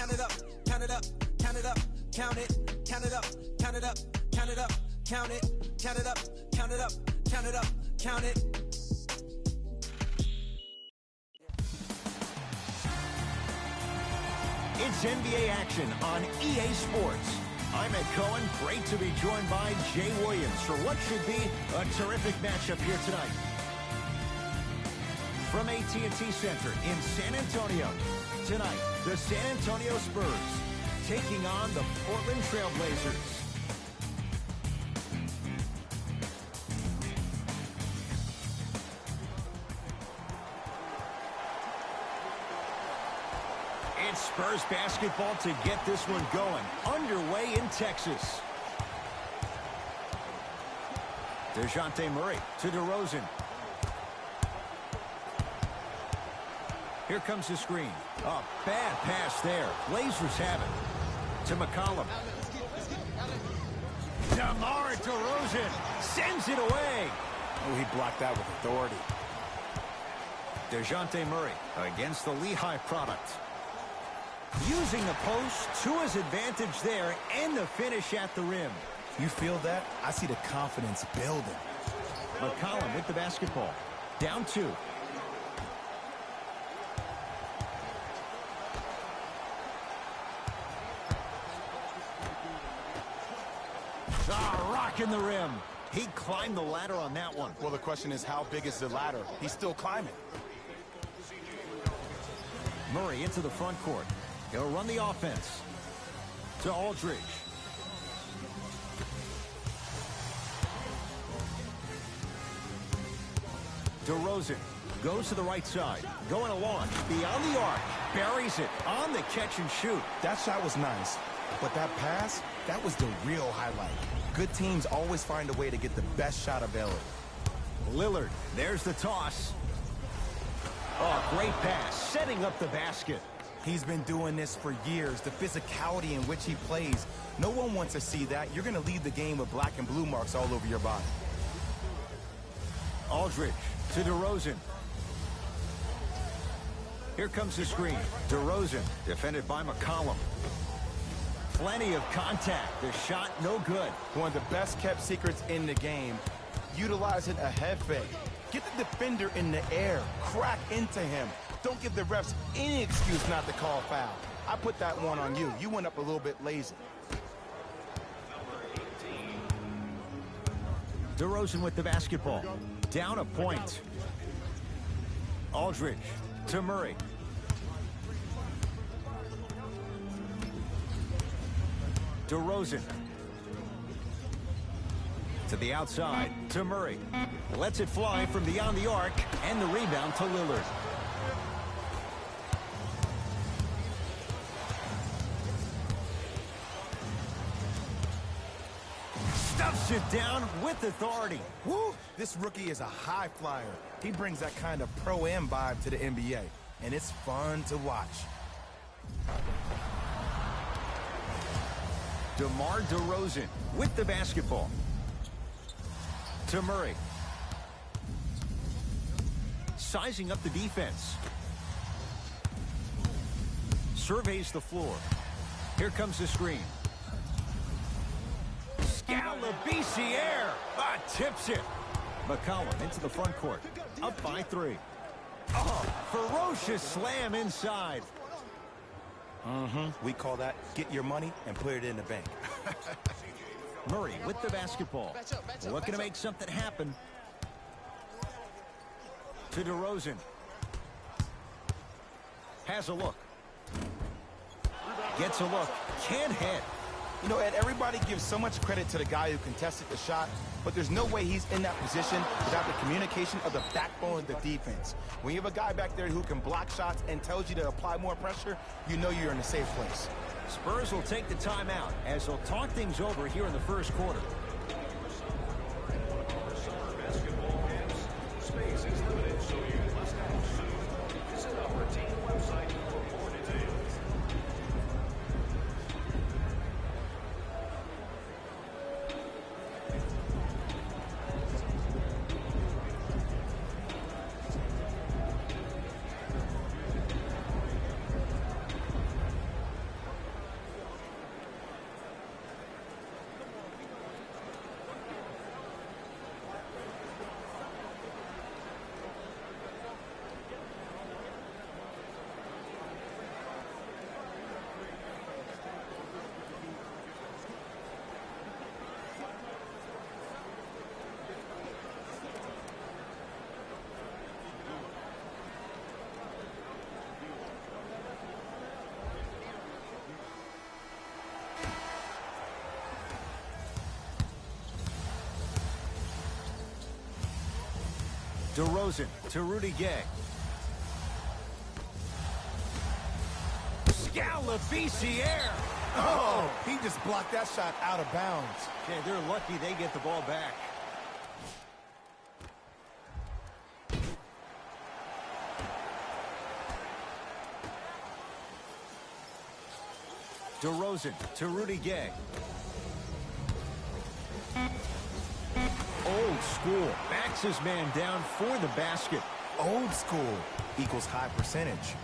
count it up, count it up, count it up, count it, count it up, count it up, count it up, count it, count it up, count it up, count it up, count it. It's NBA action on EA Sports. I'm Ed Cohen. Great to be joined by Jay Williams for what should be a terrific matchup here tonight. From AT&T Center in San Antonio, tonight, the San Antonio Spurs taking on the Portland Trail Blazers. It's Spurs basketball to get this one going. Underway in Texas. DeJounte Murray to DeRozan. Here comes the screen. A bad pass there. Blazers have it. To McCollum. DeMar DeRozan sends it away. Oh, he blocked that with authority. DeJounte Murray against the Lehigh product. Using the post to his advantage there and the finish at the rim. You feel that? I see the confidence building. McCollum with the basketball. Down 2. Rocking the rim. He climbed the ladder on that one. Well, the question is, how big is the ladder? He's still climbing. Murray into the front court. He'll run the offense. To Aldridge. DeRozan goes to the right side. Going along. Beyond the arc. Buries it on the catch and shoot. That shot was nice. But that pass, that was the real highlight. Good teams always find a way to get the best shot available. Lillard. There's the toss. Oh, great pass. Setting up the basket. He's been doing this for years. The physicality in which he plays. No one wants to see that. You're going to leave the game with black and blue marks all over your body. Aldridge to DeRozan. Here comes the screen. DeRozan defended by McCollum. Plenty of contact. The shot no good. One of the best kept secrets in the game. Utilizing a head fake. Get the defender in the air. Crack into him. Don't give the refs any excuse not to call foul. I put that one on you. You went up a little bit lazy. DeRozan with the basketball. Down a point. Aldridge to Murray. DeRozan. To the outside. To Murray. Lets it fly from beyond the arc. And the rebound to Lillard. Stuffs it down with authority. Woo! This rookie is a high flyer. He brings that kind of pro-am vibe to the NBA, and it's fun to watch. DeMar DeRozan with the basketball. To Murray. Sizing up the defense. Surveys the floor. Here comes the screen. Scalabrine tips it. McCollum into the front court. Up by 3. Oh, ferocious slam inside. We call that get your money and put it in the bank. Murray with the basketball. Looking to make something happen. To DeRozan. Has a look. Gets a look. Can't hit. You know, Ed, everybody gives so much credit to the guy who contested the shot, but there's no way he's in that position without the communication of the backbone of the defense. When you have a guy back there who can block shots and tells you to apply more pressure, you know you're in a safe place. Spurs will take the timeout as they'll talk things over here in the first quarter. DeRozan to Rudy Gay. Scalabrine. Oh, he just blocked that shot out of bounds. Okay, they're lucky they get the ball back. DeRozan to Rudy Gay. Old school. Backs his man down for the basket. Old school equals high percentage.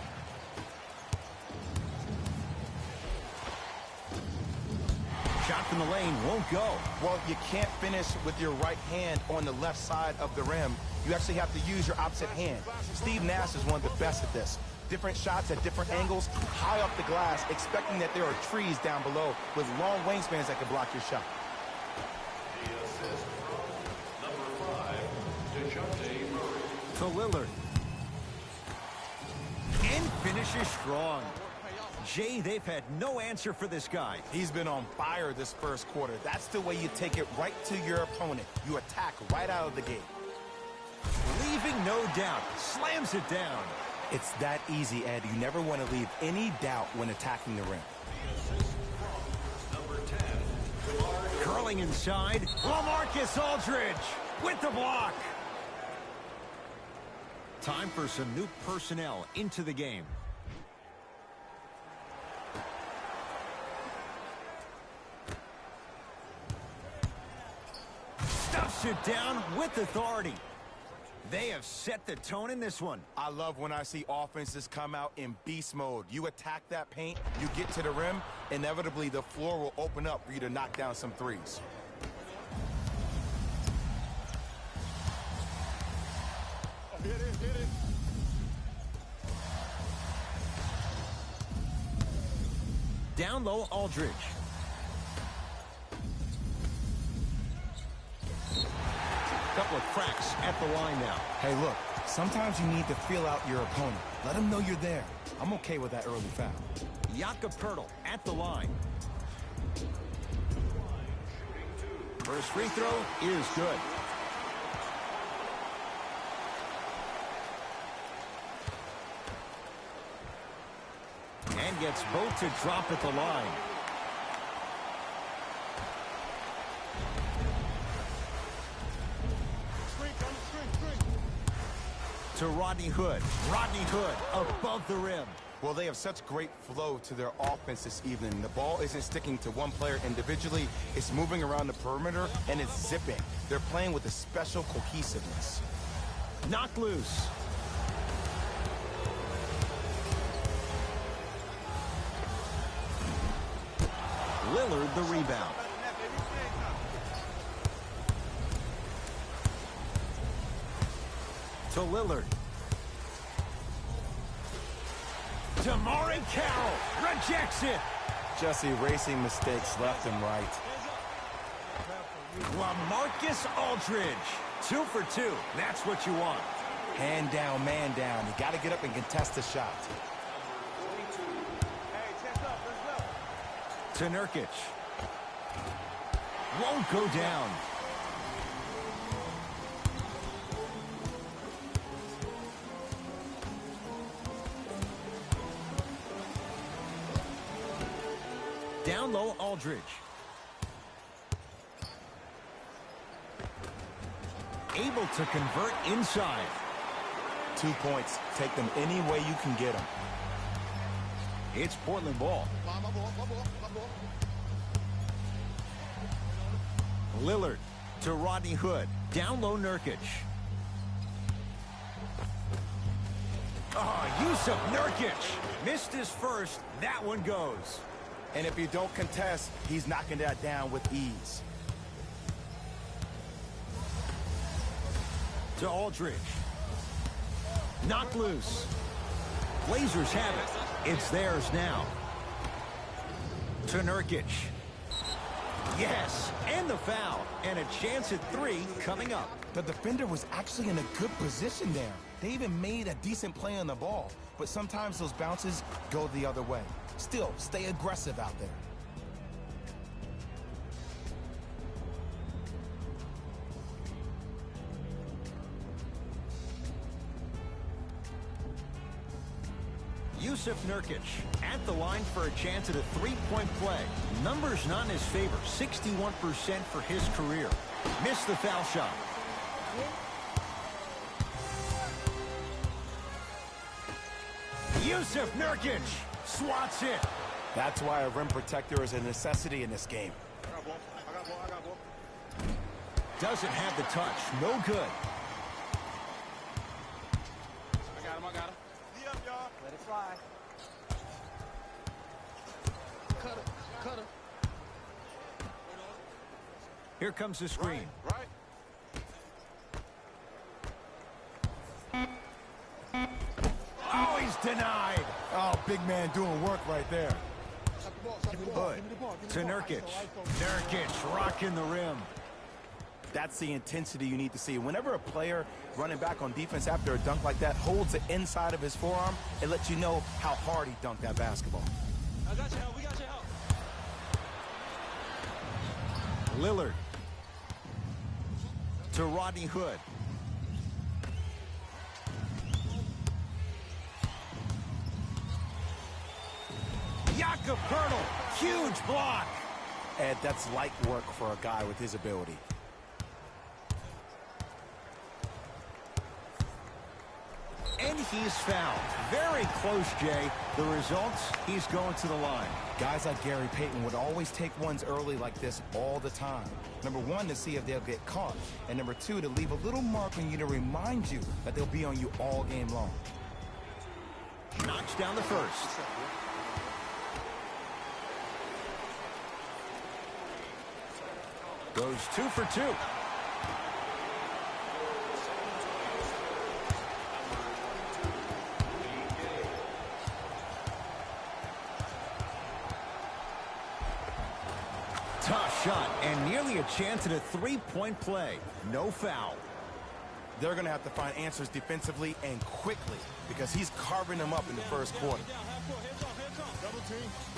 Shot from the lane won't go. Well, you can't finish with your right hand on the left side of the rim. You actually have to use your opposite hand. Steve Nash is one of the best at this. Different shots at different angles, high up the glass, expecting that there are trees down below with long wingspans that can block your shot. To Lillard. And finishes strong. Jay, they've had no answer for this guy. He's been on fire this first quarter. That's the way you take it right to your opponent. You attack right out of the gate. Leaving no doubt. Slams it down. It's that easy, Ed. You never want to leave any doubt when attacking the rim. Curling inside. LaMarcus Aldridge with the block. Time for some new personnel into the game. Stuffs it down with authority. They have set the tone in this one. I love when I see offenses come out in beast mode. You attack that paint, you get to the rim, inevitably the floor will open up for you to knock down some threes. Down low, Aldridge. Couple of cracks at the line now. Hey, look, sometimes you need to feel out your opponent. Let them know you're there. I'm okay with that early foul. Jakob Poeltl at the line. First free throw is good. And gets both to drop at the line. To Rodney Hood. Rodney Hood above the rim. Well, they have such great flow to their offense this evening. The ball isn't sticking to one player individually. It's moving around the perimeter, and it's zipping. They're playing with a special cohesiveness. Knocked loose. Lillard the rebound. To Lillard. Damari Carroll rejects it. Just erasing mistakes left and right. LaMarcus Aldridge. 2 for 2. That's what you want. Hand down, man down. You got to get up and contest the shot. To Nurkic. Won't go down. Down low, Aldridge. Able to convert inside. 2 points. Take them any way you can get them. It's Portland ball. Lillard to Rodney Hood. Down low, Nurkic. Yusuf Nurkic. Missed his first. That one goes. And if you don't contest, he's knocking that down with ease. To Aldridge. Knocked loose. Blazers have it. It's theirs now. To Nurkic. Yes, and the foul. And a chance at 3 coming up. The defender was actually in a good position there. They even made a decent play on the ball. But sometimes those bounces go the other way. Still, stay aggressive out there. Yusuf Nurkic at the line for a chance at a three-point play. Numbers not in his favor, 61% for his career. Missed the foul shot. Yusuf Nurkic swats it. That's why a rim protector is a necessity in this game. Doesn't have the touch. No good. I got him. Let it fly. Cut him. Here comes the screen. Right. Oh, he's denied. Oh, big man doing work right there. Hood to Nurkic. Nurkic rocking the rim. That's the intensity you need to see. Whenever a player running back on defense after a dunk like that holds the inside of his forearm, it lets you know how hard he dunked that basketball. I got your help. We got your help. Lillard to Rodney Hood. Jakob Poeltl, huge block. Ed, that's light work for a guy with his ability. And he's fouled. Very close, Jay. The results, he's going to the line. Guys like Gary Payton would always take ones early like this all the time. Number one, to see if they'll get caught. And number two, to leave a little mark on you to remind you that they'll be on you all game long. Knocks down the first. Goes 2 for 2. Tough shot and nearly a chance at a three-point play. No foul. They're going to have to find answers defensively and quickly because he's carving them up in the first quarter.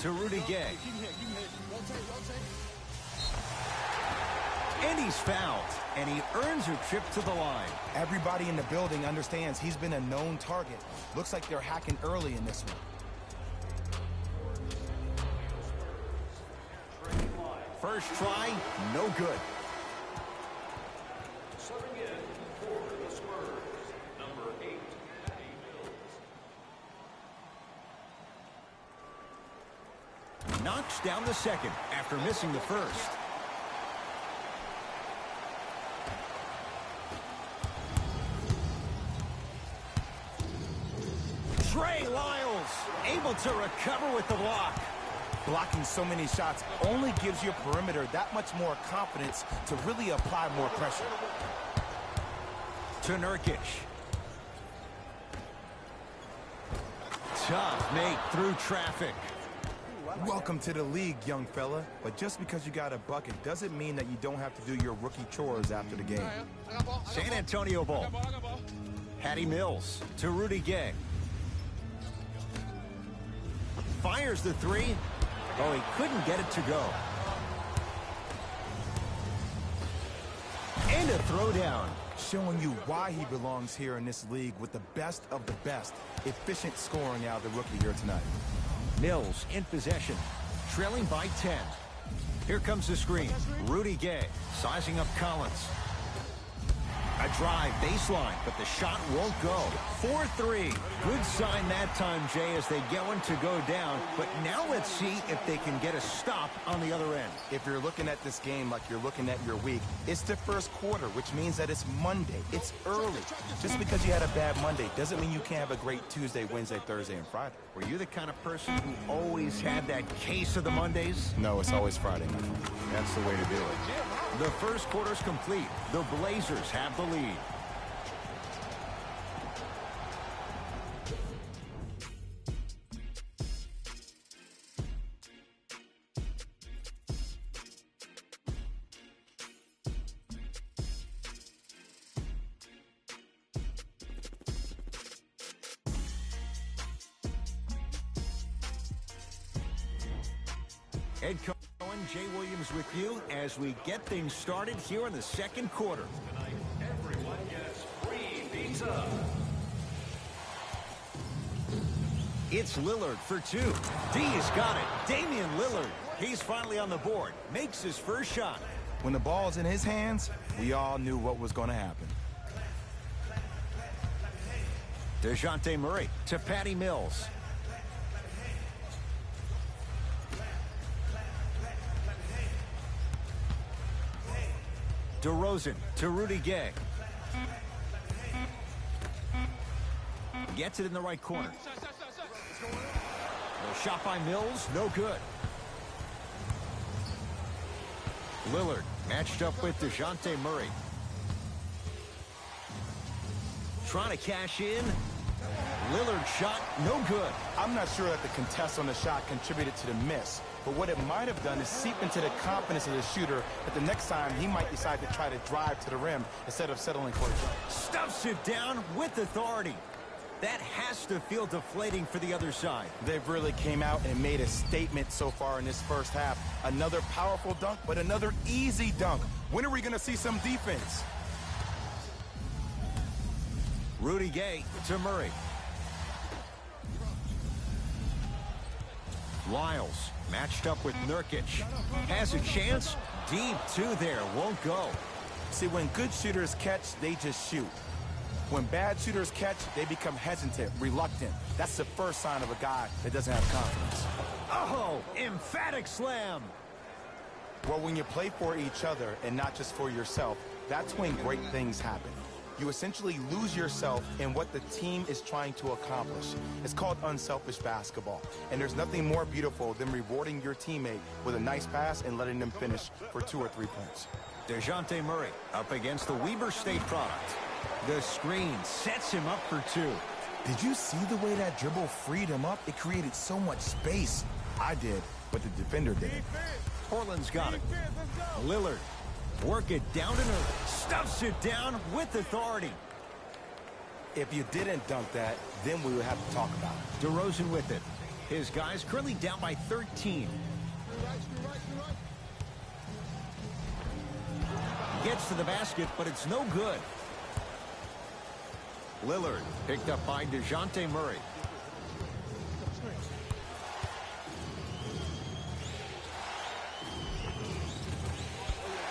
To Rudy Gay. And he's fouled, and he earns a trip to the line. Everybody in the building understands he's been a known target. Looks like they're hacking early in this one. First try, no good. Serving in for the Spurs, number 8, Mills. Knocks down the second after missing the first. Trey Lyles able to recover with the block. Blocking so many shots only gives your perimeter that much more confidence to really apply more pressure. To Nurkic. Tough make through traffic. Welcome to the league, young fella. But just because you got a bucket doesn't mean that you don't have to do your rookie chores after the game. San Antonio ball. Patty Mills to Rudy Gay. Fires the three. Oh, he couldn't get it to go. And a throwdown. Showing you why he belongs here in this league with the best of the best. Efficient scoring out of the rookie here tonight. Mills in possession, trailing by 10. Here comes the screen. Rudy Gay sizing up Collins. A drive baseline, but the shot won't go. 4-3. Good sign that time, Jay, as they get one to go down. But now let's see if they can get a stop on the other end. If you're looking at this game like you're looking at your week, it's the first quarter, which means that it's Monday. It's early. Just because you had a bad Monday doesn't mean you can't have a great Tuesday, Wednesday, Thursday, and Friday. Were you the kind of person who always had that case of the Mondays? No, it's always Friday, my friend. That's the way to do it. The first quarter's complete. The Blazers have the lead. Ed Cohen, Jay Williams with you as we get things started here in the second quarter. Tonight, everyone gets free pizza. It's Lillard for two. D has got it. Damian Lillard. He's finally on the board. Makes his first shot. When the ball's in his hands, we all knew what was going to happen. DeJounte Murray to Patty Mills. DeRozan to Rudy Gay. Gets it in the right corner. The shot by Mills, no good. Lillard matched up with DeJounte Murray. Trying to cash in. Lillard shot, no good. I'm not sure that the contest on the shot contributed to the miss, but what it might have done is seep into the confidence of the shooter that the next time he might decide to try to drive to the rim instead of settling for a shot. Stuffs it down with authority. That has to feel deflating for the other side. They've really came out and made a statement so far in this first half. Another powerful dunk, but another easy dunk. When are we going to see some defense? Rudy Gay to Murray. Lyles matched up with Nurkic. Has a chance. Deep two there. Won't go. See, when good shooters catch, they just shoot. When bad shooters catch, they become hesitant, reluctant. That's the first sign of a guy that doesn't have confidence. Oh, emphatic slam. Well, when you play for each other and not just for yourself, that's when great things happen. You essentially lose yourself in what the team is trying to accomplish. It's called unselfish basketball. And there's nothing more beautiful than rewarding your teammate with a nice pass and letting them finish for 2 or 3 points. DeJounte Murray up against the Weber State product. The screen sets him up for two. Did you see the way that dribble freed him up? It created so much space. I did, but the defender didn't. Portland's got it. Lillard. Work it down to earth. Stuffs it down with authority. If you didn't dunk that, then we would have to talk about it. DeRozan with it. His guys currently down by 13. Gets to the basket, but it's no good. Lillard picked up by DeJounte Murray.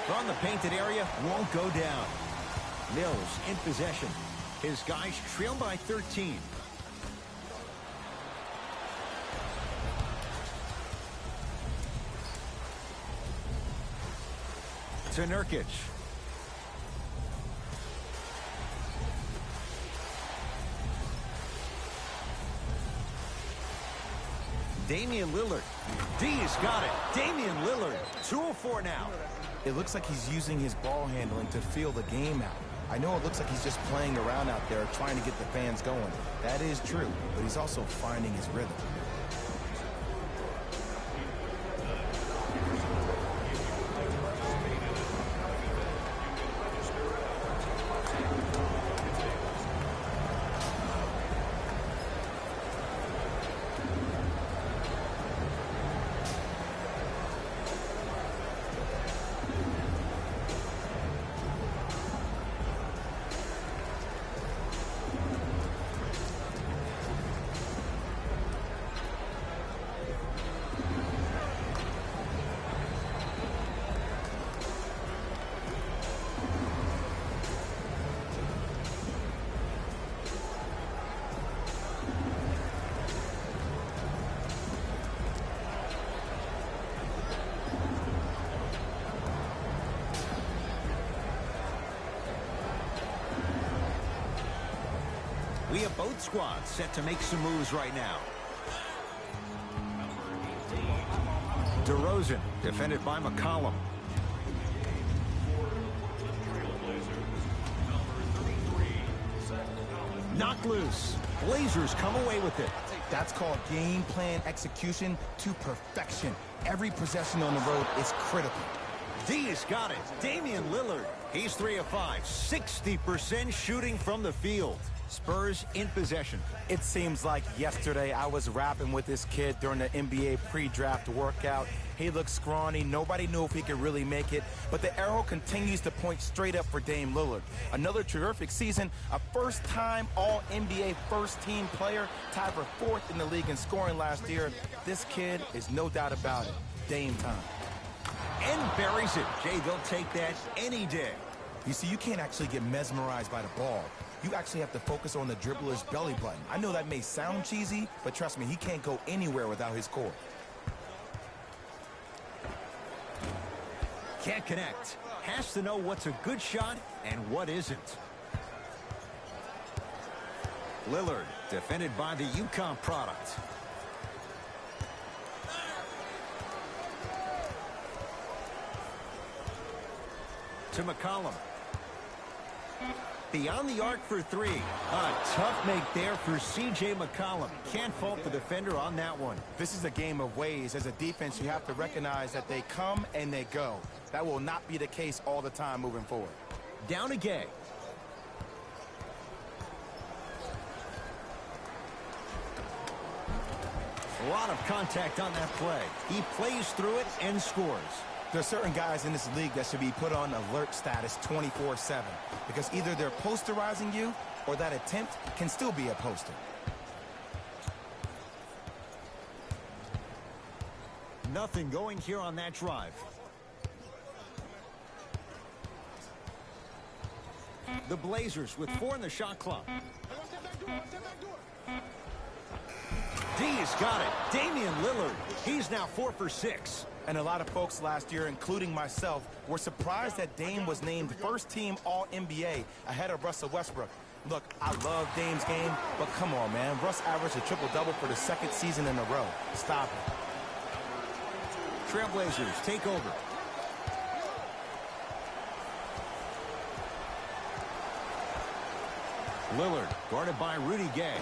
From the painted area, won't go down. Mills in possession. His guys trail by 13. To Nurkic. Damian Lillard. D's got it. Damian Lillard. 2 of 4 now. It looks like he's using his ball handling to feel the game out. I know it looks like he's just playing around out there trying to get the fans going. That is true, but he's also finding his rhythm. We have both squads set to make some moves right now. DeRozan, defended by McCollum. Knocked loose. Blazers come away with it. That's called game plan execution to perfection. Every possession on the road is critical. D's got it. Damian Lillard. He's 3 of 5. 60% shooting from the field. Spurs in possession. It seems like yesterday I was rapping with this kid during the NBA pre-draft workout. He looked scrawny. Nobody knew if he could really make it. But the arrow continues to point straight up for Dame Lillard. Another terrific season. A first-time All-NBA first-team player. Tied for 4th in the league in scoring last year. This kid is no doubt about it. Dame time. And buries it. Jay, they'll take that any day. You see, you can't actually get mesmerized by the ball. You actually have to focus on the dribbler's belly button. I know that may sound cheesy, but trust me, he can't go anywhere without his core. Can't connect. Has to know what's a good shot and what isn't. Lillard, defended by the UConn product. To McCollum. Beyond the arc for 3. A tough make there for C.J. McCollum. Can't fault the defender on that one. This is a game of ways. As a defense, you have to recognize that they come and they go. That will not be the case all the time moving forward. Down to Gay. A lot of contact on that play. He plays through it and scores. There are certain guys in this league that should be put on alert status 24/7 because either they're posterizing you or that attempt can still be a poster. Nothing going here on that drive. The Blazers with 4 in the shot clock. D's got it. Damian Lillard. He's now 4 for 6. And a lot of folks last year, including myself, were surprised that Dame was named first-team All-NBA ahead of Russell Westbrook. Look, I love Dame's game, but come on, man. Russ averaged a triple-double for the 2nd season in a row. Stop it. Trailblazers take over. Lillard guarded by Rudy Gay.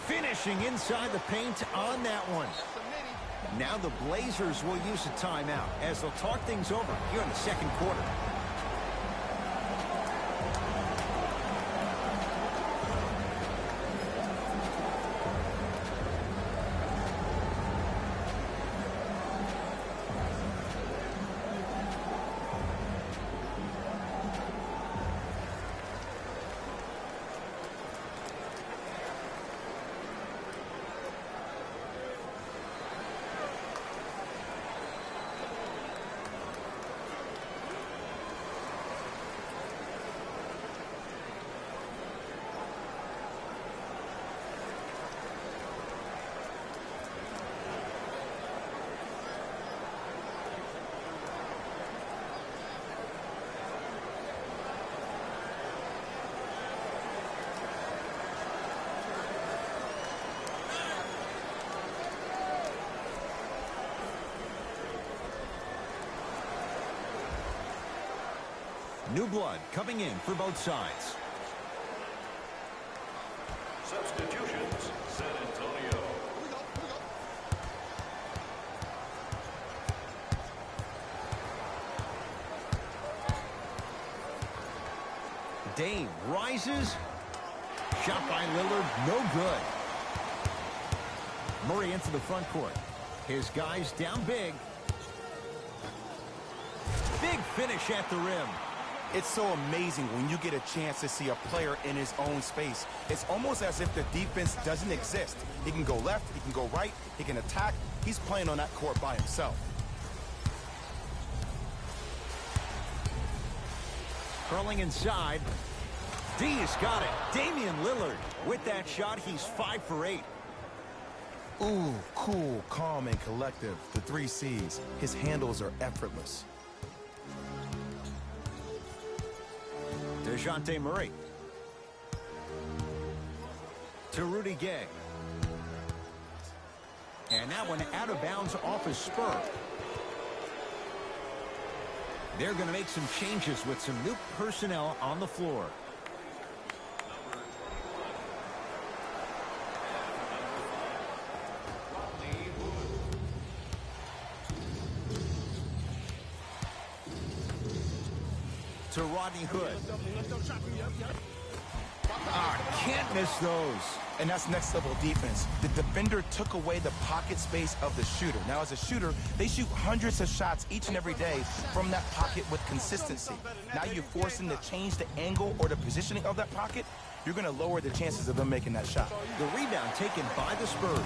Finishing inside the paint on that one. Now the Blazers will use a timeout as they'll talk things over here in the 2nd quarter. New blood coming in for both sides. Substitutions, San Antonio. Dame rises. Shot by Lillard, no good. Murray into the front court. His guys down big. Big finish at the rim. It's so amazing when you get a chance to see a player in his own space. It's almost as if the defense doesn't exist. He can go left, he can go right, he can attack. He's playing on that court by himself. Curling inside. D's got it. Damian Lillard. With that shot, he's 5 for 8. Ooh, cool, calm, and collective. The 3 C's. His handles are effortless. DeJounte Murray. To Rudy Gay. And that one out of bounds off his spur. They're going to make some changes with some new personnel on the floor. to Rodney Hood. Can't miss those. And that's next level defense. The defender took away the pocket space of the shooter. Now, as a shooter, they shoot hundreds of shots each and every day from that pocket with consistency. Now you force them to change the angle or the positioning of that pocket, you're going to lower the chances of them making that shot. The rebound taken by the Spurs.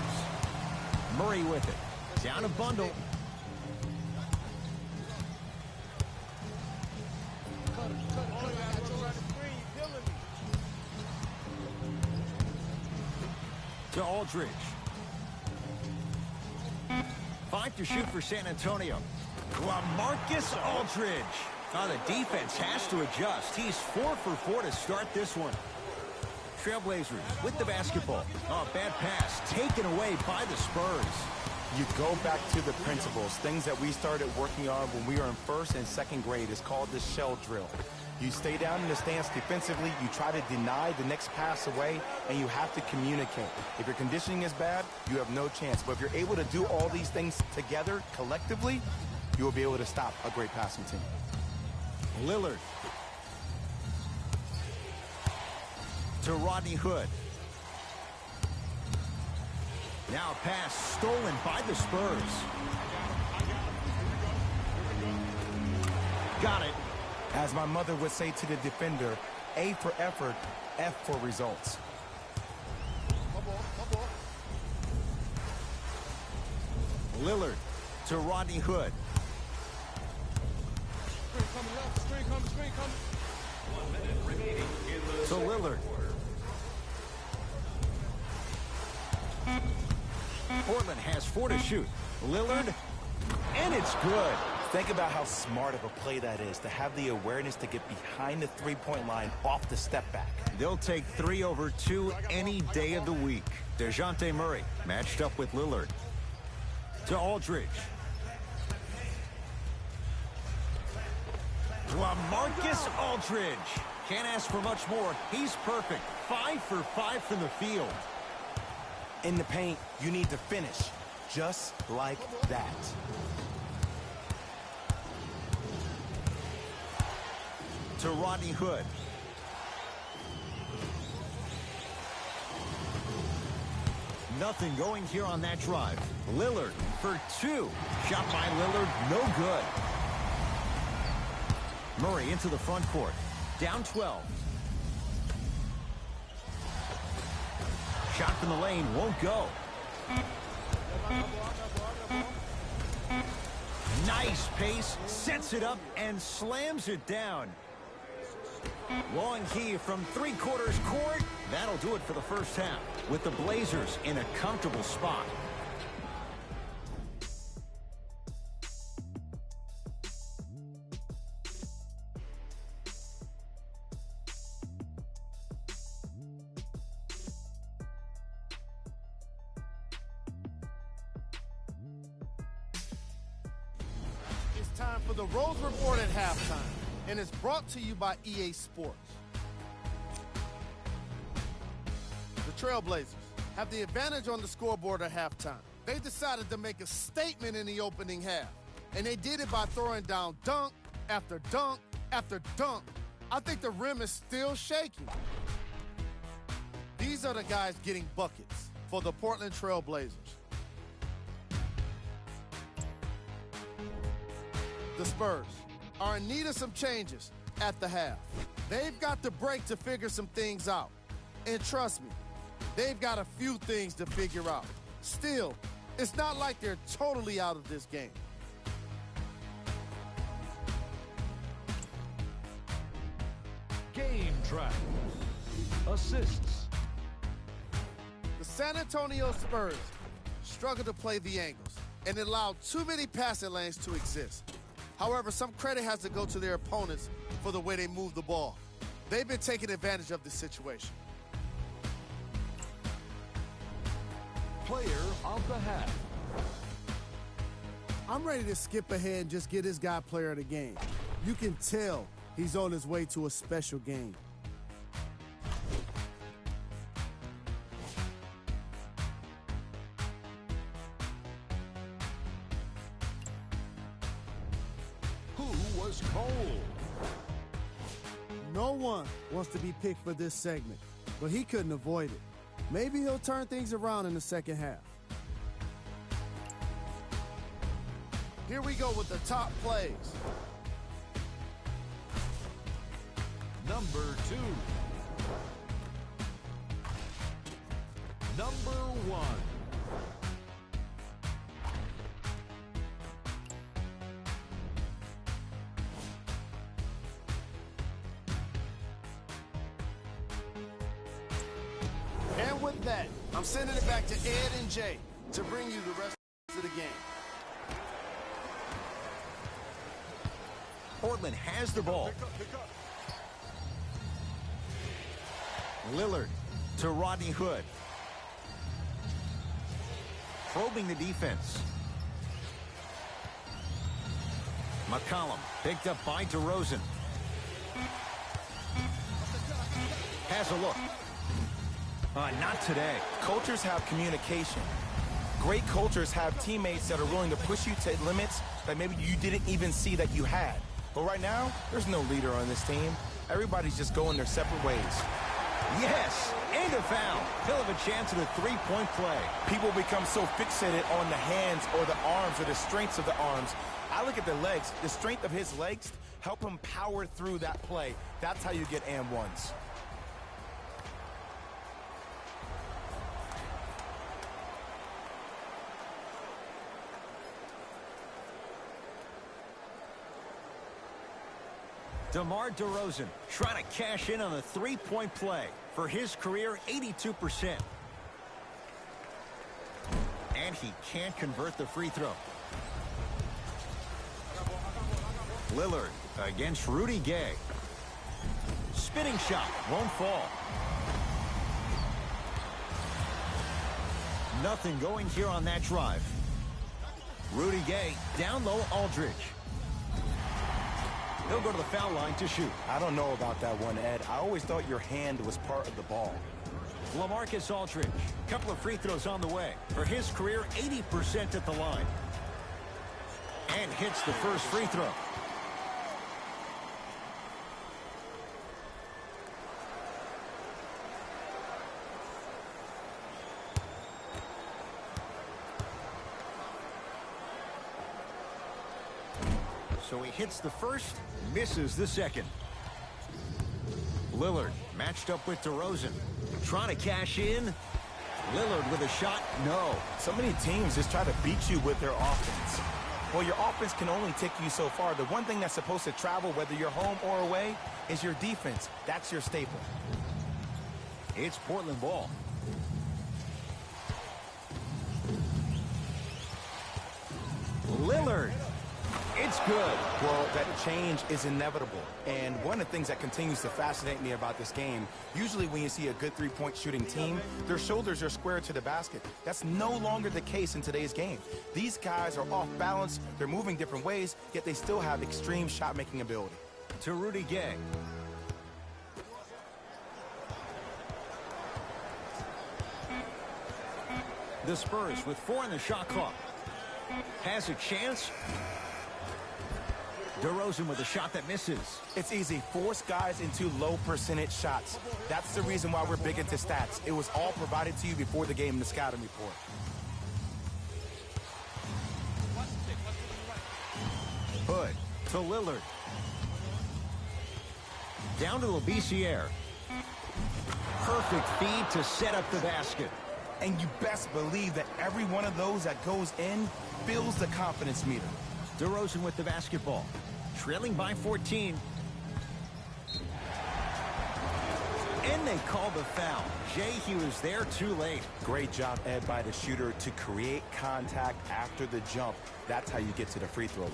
Murray with it. Down a bundle. To Aldridge. 5 to shoot for San Antonio. LaMarcus Aldridge. Oh, the defense has to adjust. He's 4 for 4 to start this one. Trailblazers with the basketball. Oh, bad pass taken away by the Spurs. You go back to the principles, things that we started working on when we were in first and second grade. Is called the shell drill. You stay down in the stance defensively, you try to deny the next pass away, and you have to communicate. If your conditioning is bad, you have no chance. But if you're able to do all these things together, collectively, you will be able to stop a great passing team. Lillard. To Rodney Hood. Now a pass stolen by the Spurs. Got it. As my mother would say to the defender, A for effort, F for results. Lillard to Rodney Hood. Screen coming. 1 minute remaining in the To Lillard. Portland has 4 to shoot. Lillard, and it's good. Think about how smart of a play that is, to have the awareness to get behind the three-point line off the step back. They'll take 3 over 2 any day of the week. DeJounte Murray matched up with Lillard. To Aldridge. LaMarcus Aldridge. Can't ask for much more. He's perfect. 5 for 5 from the field. In the paint, you need to finish just like that. To Rodney Hood. Nothing going here on that drive. Lillard for 2. Shot by Lillard, no good. Murray into the front court. Down 12. Shot from the lane won't go. Nice pace, sets it up and slams it down. Long key from 3/4 court. That'll do it for the first half, with the Blazers in a comfortable spot. It's time for the Rose Report at halftime, and it's brought to you by EA Sports. The Trailblazers have the advantage on the scoreboard at halftime. They decided to make a statement in the opening half, and they did it by throwing down dunk after dunk after dunk. I think the rim is still shaking. These are the guys getting buckets for the Portland Trailblazers. The Spurs are in need of some changes at the half. They've got the break to figure some things out. And trust me, they've got a few things to figure out. Still, it's not like they're totally out of this game. game track. Assists. The San Antonio Spurs struggled to play the angles and allowed too many passing lanes to exist. However, some credit has to go to their opponents for the way they move the ball. They've been taking advantage of this situation. Player of the half. I'm ready to skip ahead and just get this guy player of the game. You can tell he's on his way to a special game. Who was cold? No one wants to be picked for this segment, but he couldn't avoid it. Maybe he'll turn things around in the second half. Here we go with the top plays. Number 2. Number 1. And with that, I'm sending it back to Ed and Jay to bring you the rest of the game. Portland has the ball. Lillard to Rodney Hood. Probing the defense. McCollum picked up by DeRozan. Has a look. Not today. Cultures have communication. Great cultures have teammates that are willing to push you to limits that maybe you didn't even see that you had. But right now, there's no leader on this team. Everybody's just going their separate ways. Yes, and a foul. He'll have a chance at a three-point play. People become so fixated on the hands or the arms or the strengths of the arms. I look at the legs. The strength of his legs help him power through that play. That's how you get and ones. DeMar DeRozan trying to cash in on a three-point play. For his career, 82%. And he can't convert the free throw. Lillard against Rudy Gay. Spinning shot, won't fall. Nothing going here on that drive. Rudy Gay down low, Aldridge. He'll go to the foul line to shoot. I don't know about that one, Ed. I always thought your hand was part of the ball. LaMarcus Aldridge, couple of free throws on the way. For his career, 80% at the line. And hits the first free throw. So he hits the first, misses the second. Lillard matched up with DeRozan. Trying to cash in. Lillard with a shot, no. So many teams just try to beat you with their offense. Well, your offense can only take you so far. The one thing that's supposed to travel, whether you're home or away, is your defense. That's your staple. It's Portland ball. Lillard. It's good. Well, that change is inevitable. And one of the things that continues to fascinate me about this game, usually when you see a good three-point shooting team, their shoulders are square to the basket. That's no longer the case in today's game. These guys are off balance, they're moving different ways, yet they still have extreme shot-making ability. To Rudy Gay. The Spurs with 4 in the shot clock. Has a chance. DeRozan with a shot that misses. It's easy. Force guys into low percentage shots. That's the reason why we're big into stats. It was all provided to you before the game in the scouting report. Hood to Lillard. Down to Labissiere. Perfect feed to set up the basket. And you best believe that every one of those that goes in fills the confidence meter. DeRozan with the basketball. Trailing by 14. And they call the foul. Jay, he was there too late. Great job, Ed, by the shooter to create contact after the jump. That's how you get to the free throw line.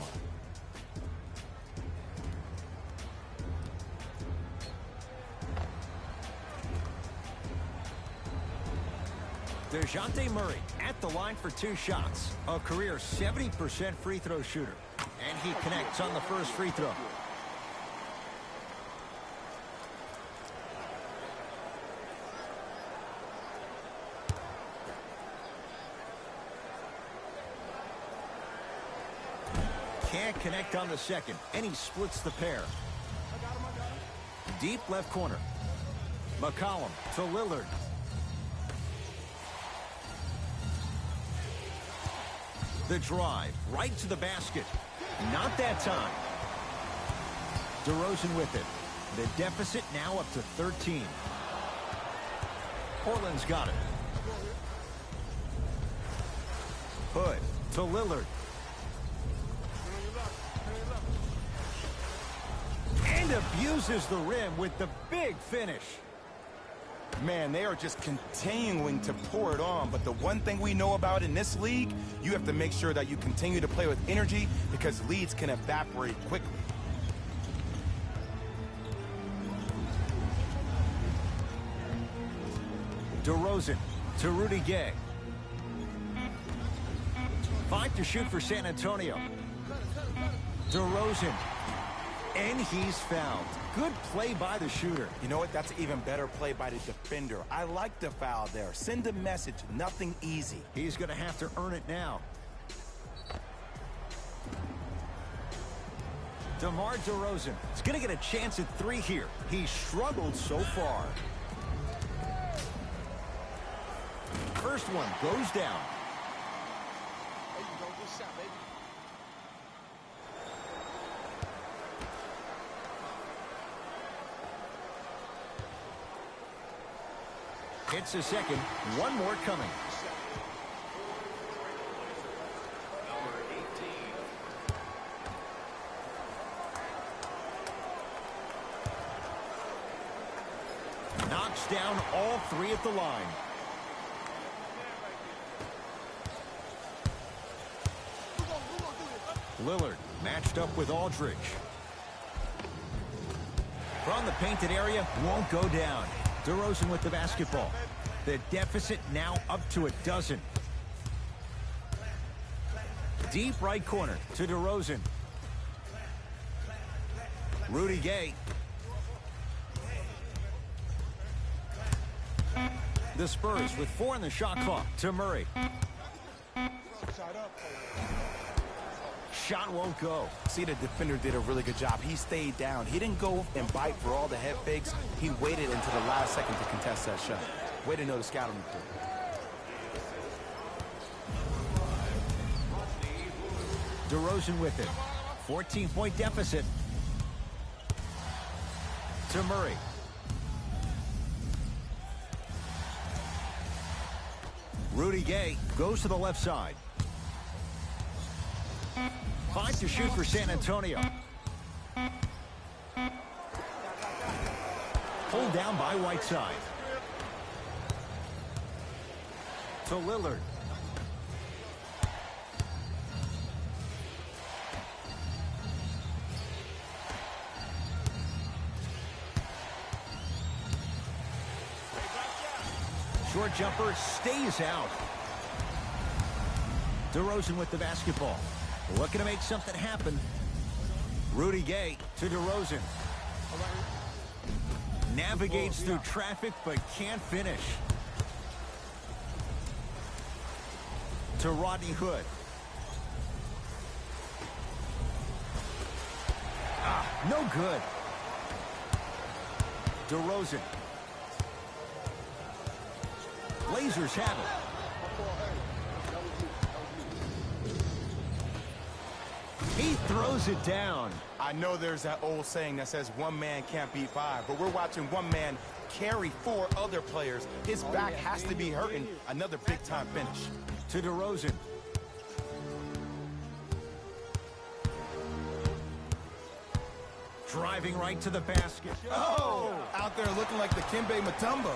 DeJounte Murray at the line for 2 shots. A career 70% free throw shooter. And he connects on the first free throw. Can't connect on the second, and he splits the pair. Deep left corner. McCollum to Lillard. The drive, right to the basket. Not that time. DeRozan with it. The deficit now up to 13. Portland's got it. Hood to Lillard. And abuses the rim with the big finish. Man, they are just continuing to pour it on. But the one thing we know about in this league, you have to make sure that you continue to play with energy because leads can evaporate quickly. DeRozan to Rudy Gay. 5 to shoot for San Antonio. DeRozan. And he's fouled. Good play by the shooter. You know what? That's an even better play by the defender. I like the foul there. Send a message. Nothing easy. He's going to have to earn it now. DeMar DeRozan is going to get a chance at 3 here. He's struggled so far. First one goes down. There you go. Good shot, baby. Hits a second. One more coming. Number 18. Knocks down all 3 at the line. Lillard matched up with Aldridge. From the painted area, won't go down. DeRozan with the basketball. The deficit now up to 12. Deep right corner to DeRozan. Rudy Gay. The Spurs with 4 in the shot clock to Murray. Shot won't go. See, the defender did a really good job. He stayed down. He didn't go and bite for all the head fakes. He waited until the last second to contest that shot. Way to know the scouting report. DeRozan with it. 14-point deficit. To Murray. Rudy Gay goes to the left side. 5 to shoot for San Antonio. Pulled down by Whiteside. To Lillard. Short jumper stays out. DeRozan with the basketball. Looking to make something happen. Rudy Gay to DeRozan. Navigates through traffic but can't finish. To Rodney Hood. No good. DeRozan. Blazers have it. He throws it down. I know there's that old saying that says one man can't beat 5, but we're watching one man carry 4 other players. His back has to be hurting. Another big-time finish. To DeRozan. Driving right to the basket. Oh! Out there looking like the Kimbe Mutombo.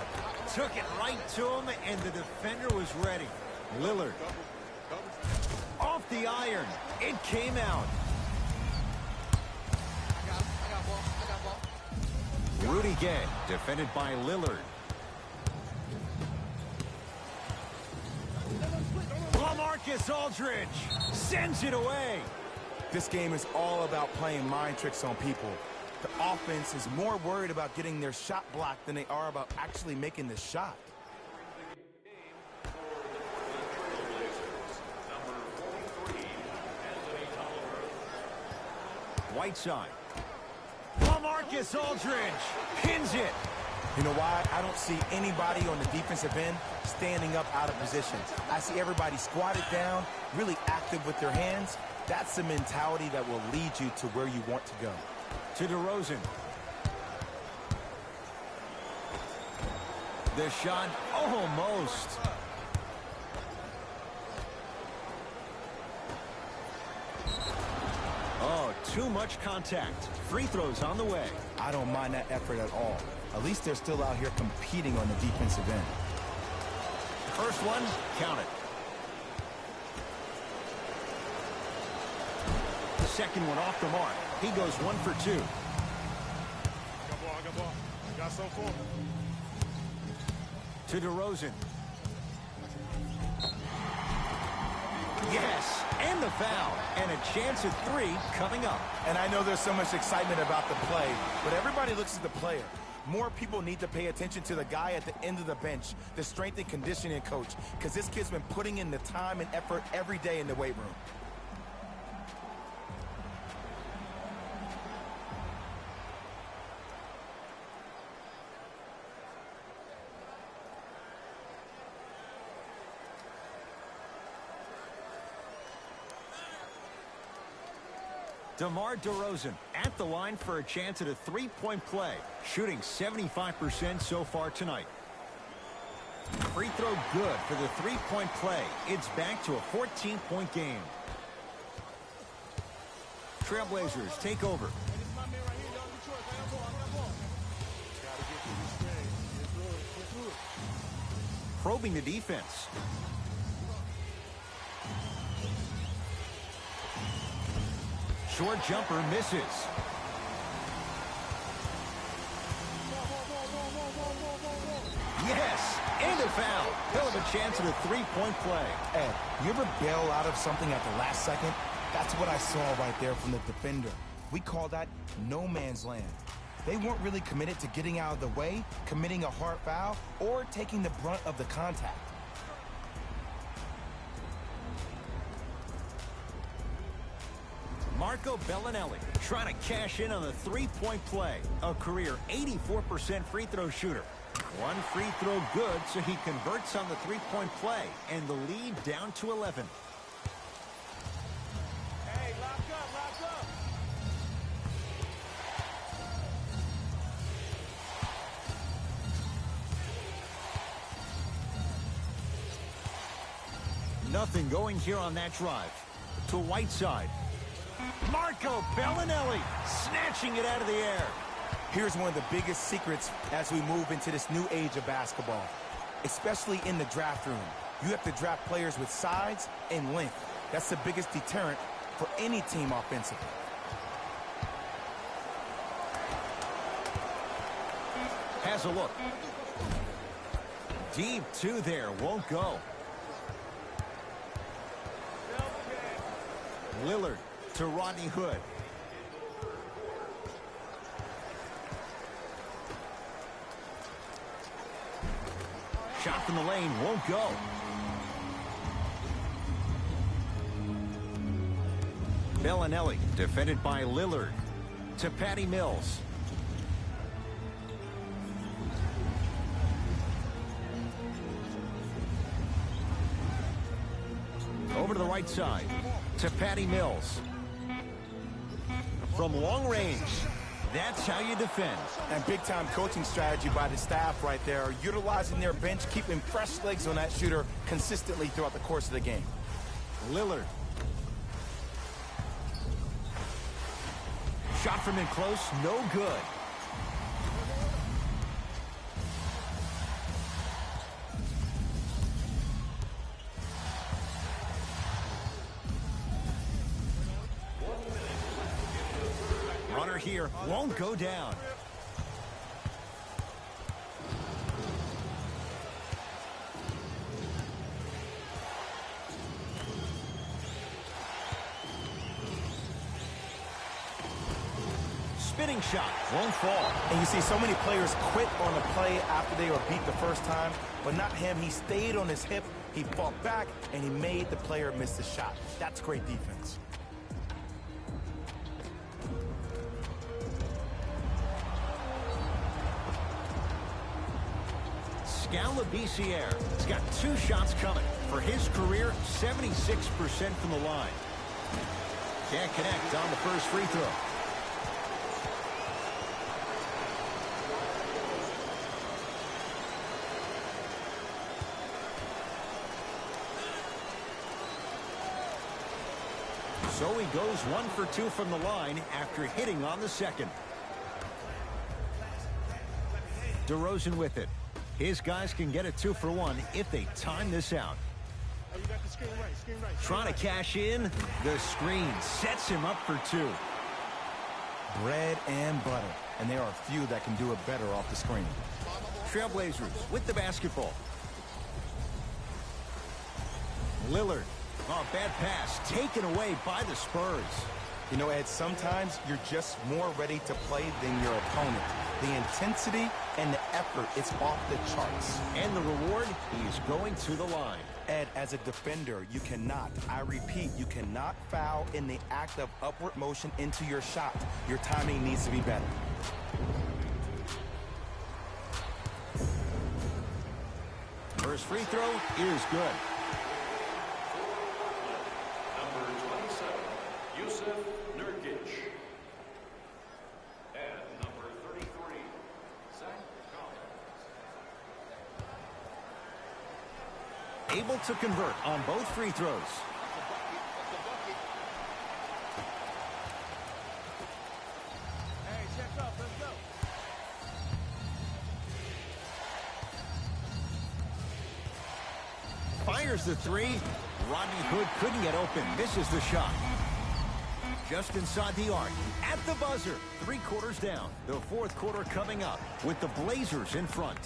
Took it right to him, and the defender was ready. Lillard. Off the iron. It came out. I got ball. Rudy Gay, defended by Lillard. LaMarcus Aldridge sends it away. This game is all about playing mind tricks on people. The offense is more worried about getting their shot blocked than they are about actually making the shot. Whiteside. LaMarcus Marcus Aldridge pins it. You know why? I don't see anybody on the defensive end standing up out of position. I see everybody squatted down, really active with their hands. That's the mentality that will lead you to where you want to go. To DeRozan. The shot almost. Oh, too much contact. Free throws on the way. I don't mind that effort at all. At least they're still out here competing on the defensive end. First one, count it. The second one off the mark. He goes 1 for 2. I got ball. Got some for me. To DeRozan. Yes, and the foul. And a chance at 3 coming up. And I know there's so much excitement about the play, but everybody looks at the player. More people need to pay attention to the guy at the end of the bench, the strength and conditioning coach, because this kid's been putting in the time and effort every day in the weight room. DeMar DeRozan at the line for a chance at a three-point play, shooting 75% so far tonight. Free throw good for the three-point play. It's back to a 14-point game. Trailblazers take over. Probing the defense. Short jumper misses. Yes, and a foul. He'll have a chance at a three-point play. Ed, you ever bail out of something at the last second? That's what I saw right there from the defender. We call that no man's land. They weren't really committed to getting out of the way, committing a hard foul, or taking the brunt of the contact. Marco Bellinelli trying to cash in on the three-point play. A career 84% free throw shooter. One free throw good, so he converts on the three-point play, and the lead down to 11. Hey, lock up. Nothing going here on that drive. To Whiteside. Marco Bellinelli snatching it out of the air. Here's one of the biggest secrets as we move into this new age of basketball, especially in the draft room. You have to draft players with size and length. That's the biggest deterrent for any team offensively. Has a look. Deep two there, won't go. Lillard to Rodney Hood. Shot from the lane, won't go. Bellinelli defended by Lillard. To Patty Mills. Over to the right side. To Patty Mills. From long range. That's how you defend. And big-time coaching strategy by the staff right there, utilizing their bench, keeping fresh legs on that shooter consistently throughout the course of the game. Lillard. Shot from in close, no good. Runner here won't go down. Spinning shot won't fall. And you see so many players quit on the play after they were beat the first time, but not him. He stayed on his hip, he fought back, and he made the player miss the shot. That's great defense. He's got 2 shots coming. For his career, 76% from the line. Can't connect on the first free throw. So he goes 1 for 2 from the line after hitting on the second. DeRozan with it. His guys can get a 2 for 1 if they time this out. Oh, you got the screen right. Trying to cash in. The screen sets him up for 2. Bread and butter. And there are few that can do it better off the screen. Trailblazers with the basketball. Lillard. Oh, bad pass. Taken away by the Spurs. You know, Ed, sometimes you're just more ready to play than your opponent. The intensity and the effort is off the charts. And the reward, he is going to the line. Ed, as a defender, you cannot, I repeat, you cannot foul in the act of upward motion into your shot. Your timing needs to be better. First free throw is good. Able to convert on both free throws. Hey, check up. Let's go. Fires the 3. Rodney Hood couldn't get open. Misses the shot. Just inside the arc. At the buzzer. 3 quarters down. The 4th quarter coming up with the Blazers in front.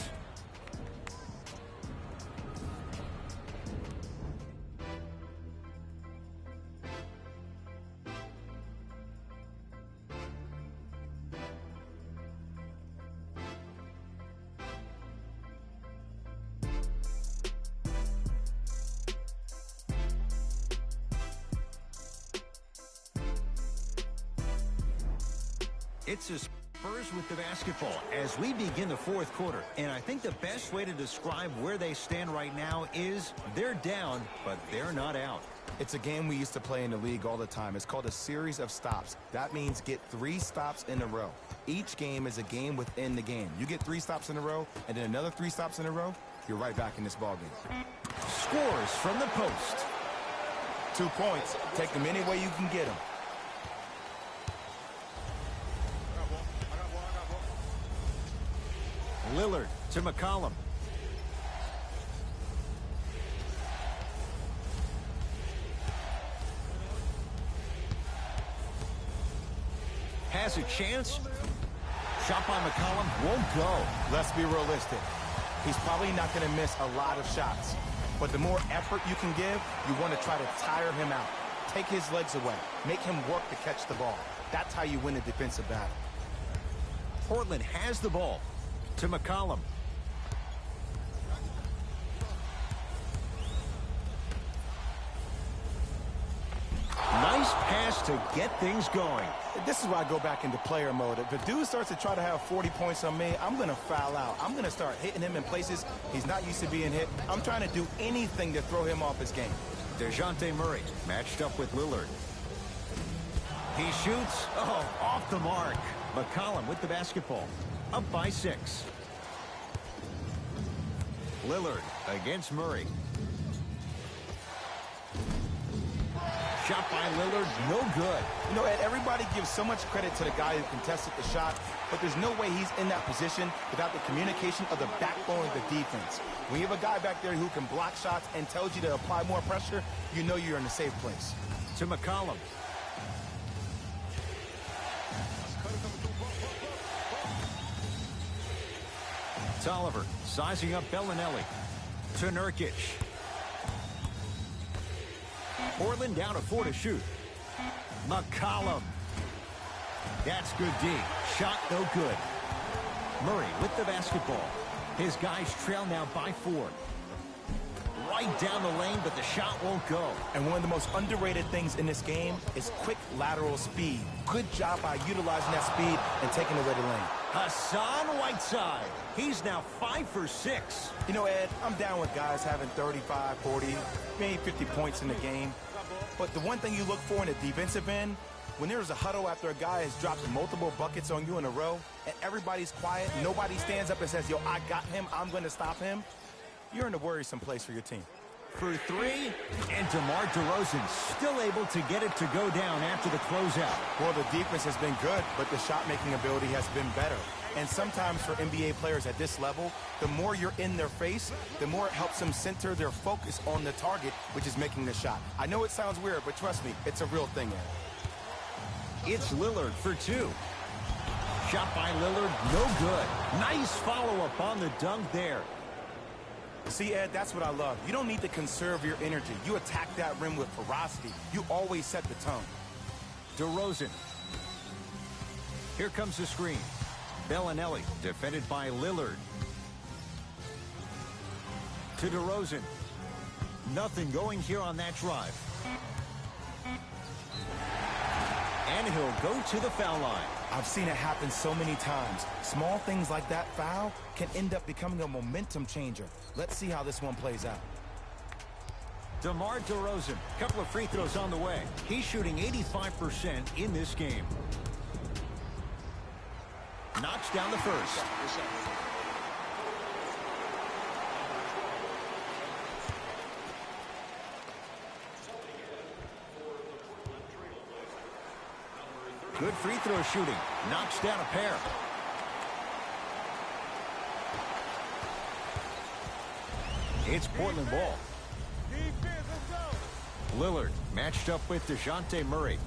It's the Spurs with the basketball as we begin the 4th quarter. And I think the best way to describe where they stand right now is they're down, but they're not out. It's a game we used to play in the league all the time. It's called a series of stops. That means get 3 stops in a row. Each game is a game within the game. You get 3 stops in a row, and then another 3 stops in a row, you're right back in this ballgame. Scores from the post. 2 points. Take them any way you can get them. Lillard to McCollum. Has a chance. Shot by McCollum won't go. Let's be realistic. He's probably not going to miss a lot of shots. But the more effort you can give, you want to try to tire him out. Take his legs away. Make him work to catch the ball. That's how you win a defensive battle. Portland has the ball. To McCollum. Nice pass to get things going. This is why I go back into player mode. If the dude starts to try to have 40 points on me, I'm going to foul out. I'm going to start hitting him in places he's not used to being hit. I'm trying to do anything to throw him off his game. DeJounte Murray matched up with Lillard. He shoots. Oh, off the mark. McCollum with the basketball. Up by 6. Lillard against Murray. Shot by Lillard, no good. You know, Ed, everybody gives so much credit to the guy who contested the shot, but there's no way he's in that position without the communication of the backbone of the defense. When you have a guy back there who can block shots and tells you to apply more pressure, you know you're in a safe place. To McCollum. Tolliver sizing up Bellinelli. To Nurkic. Portland down to 4 to shoot. McCollum. That's good D. Shot no good. Murray with the basketball. His guys trail now by 4. Right down the lane, but the shot won't go. And one of the most underrated things in this game is quick lateral speed. Good job by utilizing that speed and taking away the lane. Hassan Whiteside. He's now 5 for 6. You know, Ed, I'm down with guys having 35, 40, maybe 50 points in the game. But the one thing you look for in the defensive end, when there's a huddle after a guy has dropped multiple buckets on you in a row, and everybody's quiet, nobody stands up and says, yo, I got him, I'm going to stop him, you're in a worrisome place for your team. For 3, and DeMar DeRozan still able to get it to go down after the closeout. Well, the defense has been good, but the shot-making ability has been better. And sometimes for NBA players at this level, the more you're in their face, the more it helps them center their focus on the target, which is making the shot. I know it sounds weird, but trust me, it's a real thing, Ed. It's Lillard for 2. Shot by Lillard, no good. Nice follow-up on the dunk there. See, Ed, that's what I love. You don't need to conserve your energy. You attack that rim with ferocity. You always set the tone. DeRozan. Here comes the screen. Bellinelli, defended by Lillard. To DeRozan. Nothing going here on that drive. And he'll go to the foul line. I've seen it happen so many times. Small things like that foul can end up becoming a momentum changer. Let's see how this one plays out. DeMar DeRozan, couple of free throws on the way. He's shooting 85% in this game. Knocks down the first. Good free throw shooting. Knocks down a pair. It's Portland ball. Lillard matched up with DeJounte Murray.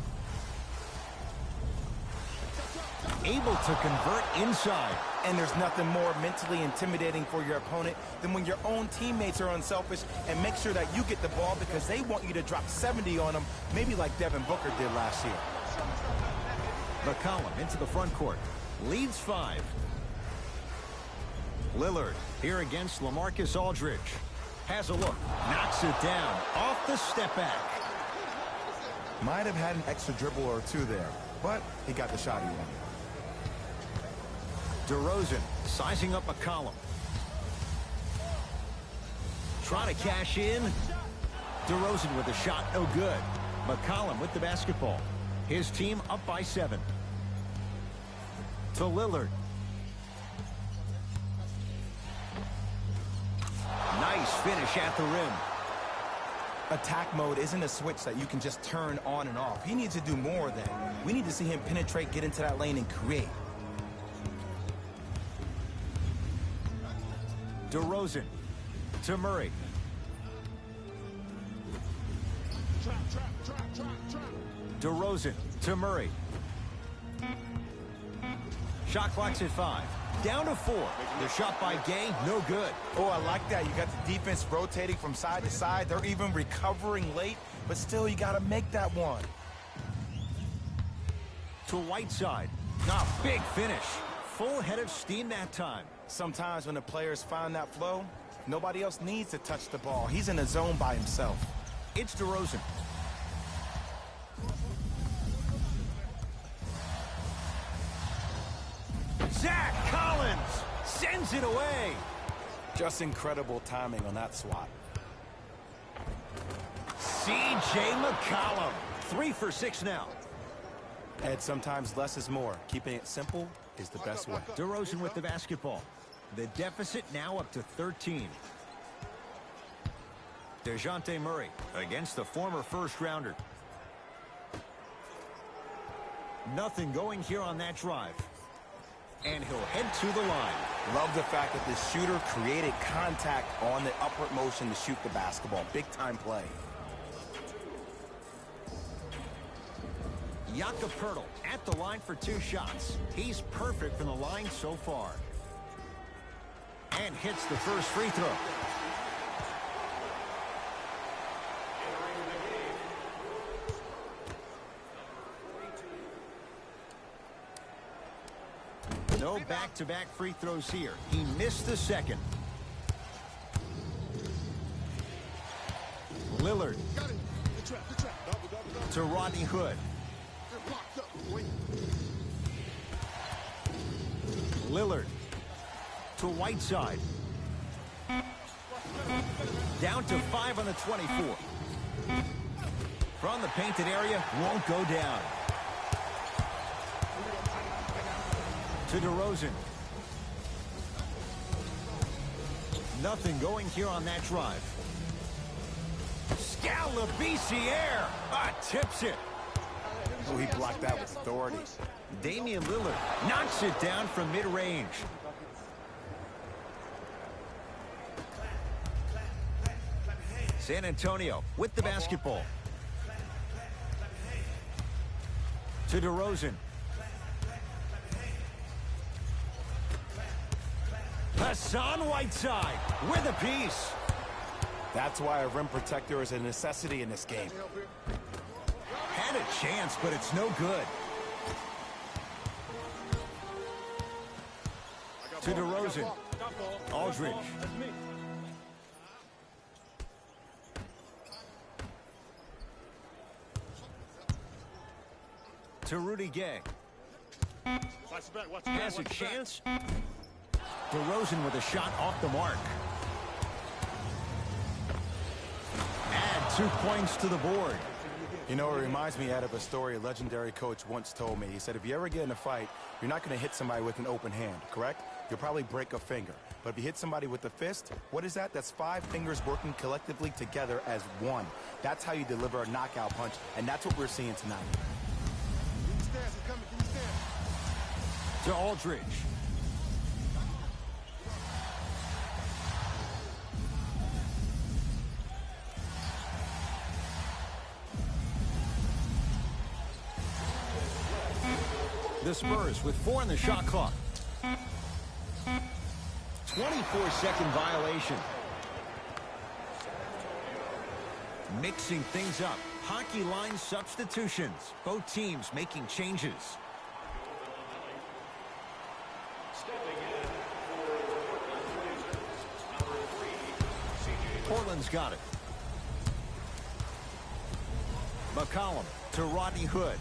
Able to convert inside. And there's nothing more mentally intimidating for your opponent than when your own teammates are unselfish and make sure that you get the ball because they want you to drop 70 on them, maybe like Devin Booker did last year. McCollum into the front court. Leads 5. Lillard here against LaMarcus Aldridge. Has a look. Knocks it down. Off the step back. Might have had an extra dribble or two there, but he got the shot he wanted. DeRozan sizing up McCollum. Trying to cash in. DeRozan with a shot, no good. McCollum with the basketball. His team up by 7. To Lillard. Nice finish at the rim. Attack mode isn't a switch that you can just turn on and off. He needs to do more of that. We need to see him penetrate, get into that lane, and create. DeRozan to Murray. DeRozan to Murray. Shot clock's at 5. Down to 4. The shot by Gay, no good. Oh, I like that. You got the defense rotating from side to side. They're even recovering late, but still you got to make that one. To Whiteside. Big finish. Full head of steam that time. Sometimes when the players find that flow, nobody else needs to touch the ball. He's in a zone by himself. It's DeRozan. Zach Collins sends it away. Just incredible timing on that swat. C.J. McCollum. 3 for 6 now. Ed, sometimes less is more. Keeping it simple is the best way. DeRozan with the basketball. The deficit now up to 13. DeJounte Murray against the former first-rounder. Nothing going here on that drive. And he'll head to the line. Love the fact that the shooter created contact on the upward motion to shoot the basketball. Big-time play. Jakob Poeltl at the line for 2 shots. He's perfect from the line so far. And hits the first free throw. No back-to-back free throws here. He missed the second. Lillard to Rodney Hood. Lillard to Whiteside. Down to 5 on the 24. From the painted area, won't go down. To DeRozan. Nothing going here on that drive. Scalabrine tips it. Oh, he blocked that with authority. Damian Lillard knocks it down from mid-range. San Antonio with the basketball. To DeRozan. Hassan Whiteside with a piece. That's why a rim protector is a necessity in this game. Had a chance, but it's no good. To DeRozan. Aldridge. To Rudy Gay. Has a chance. DeRozan with a shot off the mark. Add 2 points to the board. You know, it reminds me out of a story a legendary coach once told me. He said, if you ever get in a fight, you're not going to hit somebody with an open hand, correct? You'll probably break a finger. But if you hit somebody with a fist, what is that? That's 5 fingers working collectively together as one. That's how you deliver a knockout punch, and that's what we're seeing tonight. To Aldridge. The Spurs with 4 in the shot clock. 24-second violation. Mixing things up. Hockey line substitutions. Both teams making changes. Portland's got it. McCollum to Rodney Hood.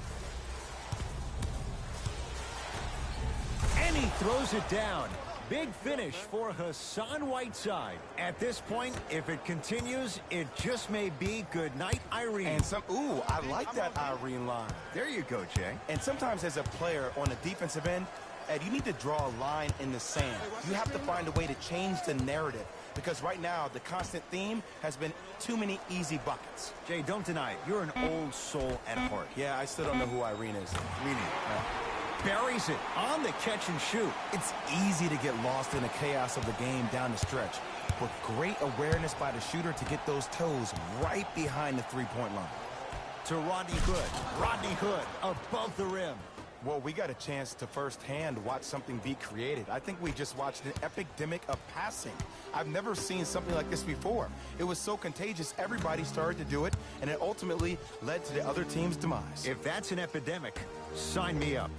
And he throws it down. Big finish for Hassan Whiteside. At this point, if it continues, it just may be good night, Irene. And ooh, I like that Irene line. There you go, Jay. And sometimes as a player on the defensive end, Ed, you need to draw a line in the sand. You have to find a way to change the narrative. Because right now, the constant theme has been too many easy buckets. Jay, don't deny it. You're an old soul at heart. Yeah, I still don't know who Irene is. Irene. Buries it on the catch and shoot. It's easy to get lost in the chaos of the game down the stretch. But great awareness by the shooter to get those toes right behind the three-point line. To Rodney Hood. Rodney Hood above the rim. Well, we got a chance to firsthand watch something be created. I think we just watched an epidemic of passing. I've never seen something like this before. It was so contagious, everybody started to do it, and it ultimately led to the other team's demise. If that's an epidemic, sign me up.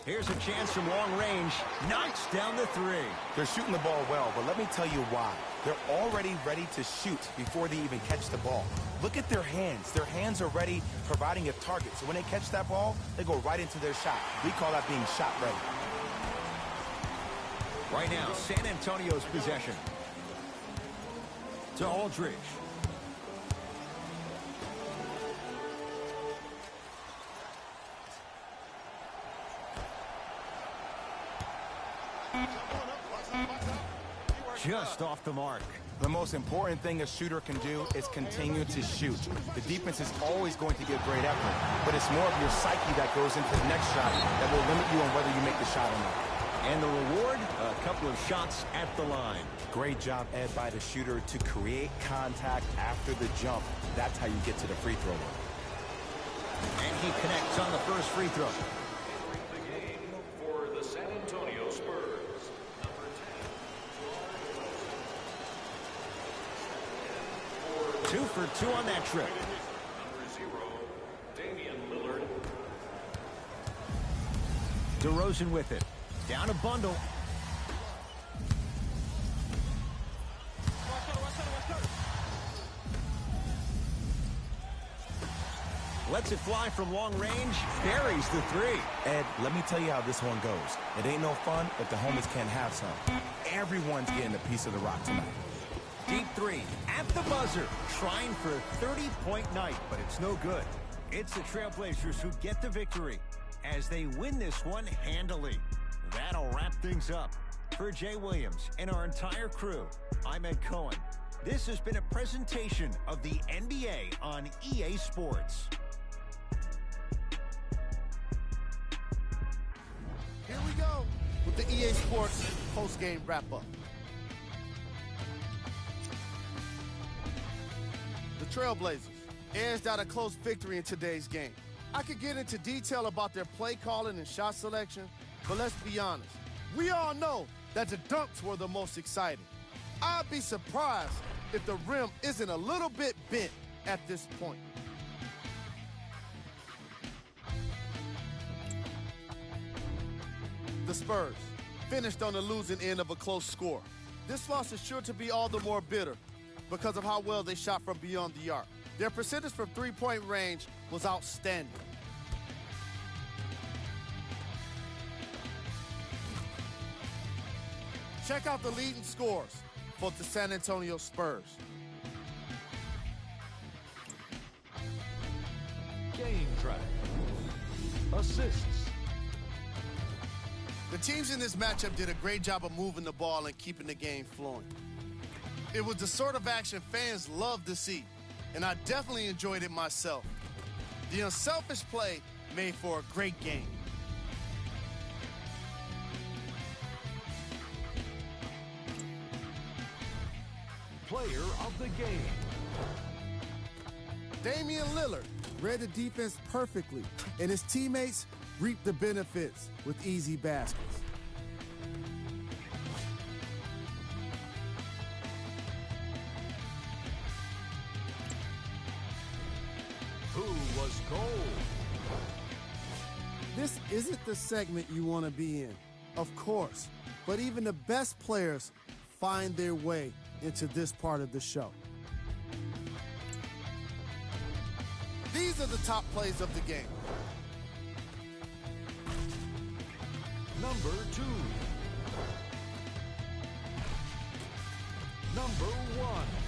Here's a chance from long range. Knocks down the 3. They're shooting the ball well, but let me tell you why. They're already ready to shoot before they even catch the ball. Look at their hands. Their hands are ready, providing a target. So when they catch that ball, they go right into their shot. We call that being shot ready. Right now, San Antonio's possession. To Aldridge. Just off the mark. The most important thing a shooter can do is continue to shoot. The defense is always going to give great effort, but it's more of your psyche that goes into the next shot that will limit you on whether you make the shot or not. And the reward, a couple of shots at the line. Great job, Ed, by the shooter to create contact after the jump. That's how you get to the free throw line. And he connects on the first free throw. The game for the San Antonio Spurs, number 10. 2 for 2 on that trip. Number 0, Damian Lillard. DeRozan with it. Down a bundle. Lets it fly from long range, buries the three. Ed, let me tell you how this one goes. It ain't no fun if the homies can't have some. Everyone's getting a piece of the rock tonight. Deep three at the buzzer, trying for a 30-point night, but it's no good. It's the Trailblazers who get the victory as they win this one handily. That'll wrap things up. For Jay Williams and our entire crew, I'm Ed Cohen. This has been a presentation of the NBA on EA Sports. Here we go with the EA Sports post-game wrap-up. The Trailblazers edged out a close victory in today's game. I could get into detail about their play calling and shot selection, but let's be honest. We all know that the dunks were the most exciting. I'd be surprised if the rim isn't a little bit bent at this point. The Spurs finished on the losing end of a close score. This loss is sure to be all the more bitter because of how well they shot from beyond the arc. Their percentage from three-point range was outstanding. Check out the leading scores for the San Antonio Spurs. Game track. Assists. The teams in this matchup did a great job of moving the ball and keeping the game flowing. It was the sort of action fans love to see, and I definitely enjoyed it myself. The unselfish play made for a great game. Player of the game. Damian Lillard read the defense perfectly, and his teammates reaped the benefits with easy baskets. Who was gold? This isn't the segment you want to be in, of course, but even the best players find their way into this part of the show. These are the top plays of the game. Number 2. Number 1.